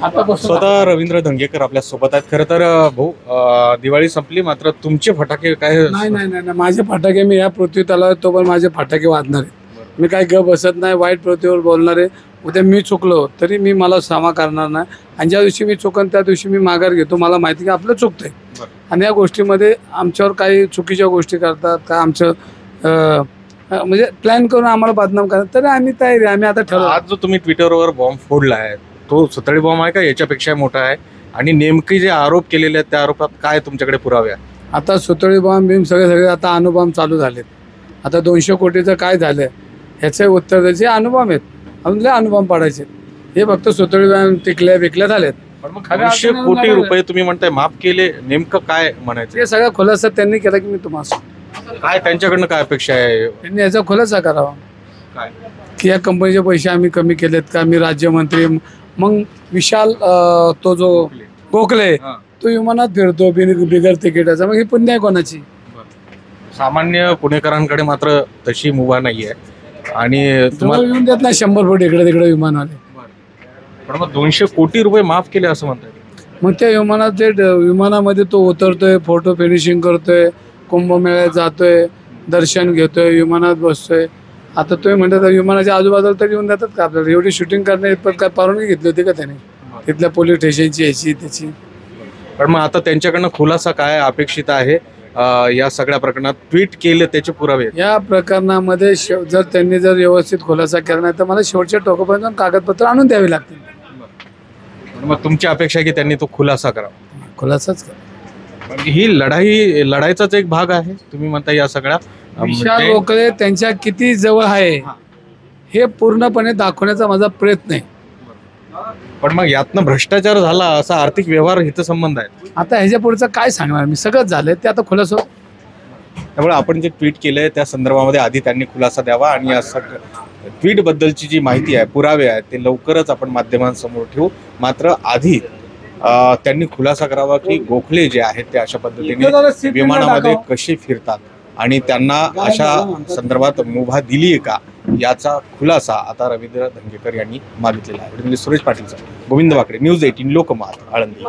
स्वतः रवींद्र धंगेकर आपल्या सोबत आहेत। खरं तर भाऊ, दिवाळी संपली मात्र तुमचे फटाके काय? नाही नाही नाही, माझे फटाके मी या पृथ्वी तलावात तो पण माझे फटाके वाजणार आहे। मी काही गप बसत नाही, वाईट पृथ्वीवर बोलणार आहे। उद्या मी चुकलो तरी मी मला क्षमा करणार नाही, आणि ज्या दिवशी मी चुकन त्या दिवशी मी माघार घेतो। मला माहिती की आपलं चुकतंय, आणि या गोष्टीमध्ये आमच्यावर काही चुकीच्या गोष्टी करतात का आमचं म्हणजे प्लॅन करून आम्हाला बदनाम करतात, तरी आम्ही तयारी, आम्ही आता ठरवलं। आज जो तुम्ही ट्विटरवर बॉम्ब फोडला आहे तो सुतळी बॉम्ब आहे का याच्यापेक्षा मोठा आहे? आणि नेमके जे आरोप केलेले आहेत त्या आरोपात काय तुमच्याकडे पुरावे आहे? आता सुतळी बॉम्ब बिम सगळे आता अणुबॉम्ब चालू झालेत। आता 200 कोटीचं काय झालं ह्याचे उत्तर द्यायचे अणुबॉम्ब आहेत, अजून अणुबॉम्ब पाडायचे। हे फक्त सुतळी बॉम्ब टिकल्या विकल्या झालेत। पण मग 200 कोटी रुपये तुम्ही म्हणताय माफ केले, नेमकं काय म्हणायचं? हे सगळा खुलासा त्यांनी केला की मी तुम्हाला काय त्यांच्याकडनं काय अपेक्षा आहे? त्यांनी याचा खुलासा करावा काय की या कंपनीचे पैसे आम्ही कमी केलेत का, मी राज्यमंत्री। मग विशाल तो जो गोखले तो विमानात फिरतो बिगर तिकिटाचा, मग ही पुण्य आहे कोणाची? सामान्य पुणेकरांकडे मात्र तशी मुभा नाहीये, आणि तुम्हाला येऊन देत नाही 100 फूट इकडे तिकडे विमान आले। पण मग 200 कोटी रुपये माफ केले असं म्हणतात। मग त्या विमानात जे विमानामध्ये तो उतरतोय, फोटो फिनिशिंग करतोय, कुंभमेळ्यात जातोय, दर्शन घेतोय, विमानात बसतोय। आता तुम्ही म्हणतात विमानाच्या आजूबाजूला तरी येऊन जातात का आपल्याला? एवढी शूटिंग करणे काय परवानगी घेतली होती का त्याने तिथल्या पोलीस स्टेशनची याची त्याची? पण मग आता त्यांच्याकडनं खुलासा काय अपेक्षित आहे या सगळ्या प्रकरणात? ट्विट केले त्याचे पुरावे? या प्रकरणामध्ये जर त्यांनी व्यवस्थित खुलासा केला नाही तर मला शेवटच्या टोकापर्यंत कागदपत्र आणून द्यावी लागतील। मग तुमची अपेक्षा आहे की त्यांनी तो खुलासा करावा? खुलासाच करा। ही लढाईचाच एक भाग आहे तुम्ही म्हणता या सगळ्या? विशाल गोखले त्यांच्या किती जवळ आहे हे पूर्णपणे दाखवण्याचा माझा प्रयत्न आहे। पण मग यातनं भ्रष्टाचार झाला असा आर्थिक व्यवहार हितसंबंध आहे। आता ह्याच्या पुढचं काय सांगणार मी? सगळंच झालंय ते आता खुलासा। त्यामुळे आपण जे ट्विट केलंय त्या संदर्भामध्ये आधी त्यांनी खुलासा द्यावा, आणि या ट्विट बद्दलची जी माहिती आहे, पुरावे आहेत, ते लवकरच आपण माध्यमांसमोर ठेवू। मात्र आधी त्यांनी खुलासा करावा की गोखले जे आहेत ते अशा पद्धतीने विमानामध्ये कसे फिरतात, आणि त्यांना अशा संदर्भात मुभा दिली आहे का याचा खुलासा आता रवींद्र धंगेकर यांनी मागितलेला आहे। सुरेश पाटील, गोविंद वाकडे, न्यूज 18 लोकमत, आळंदी।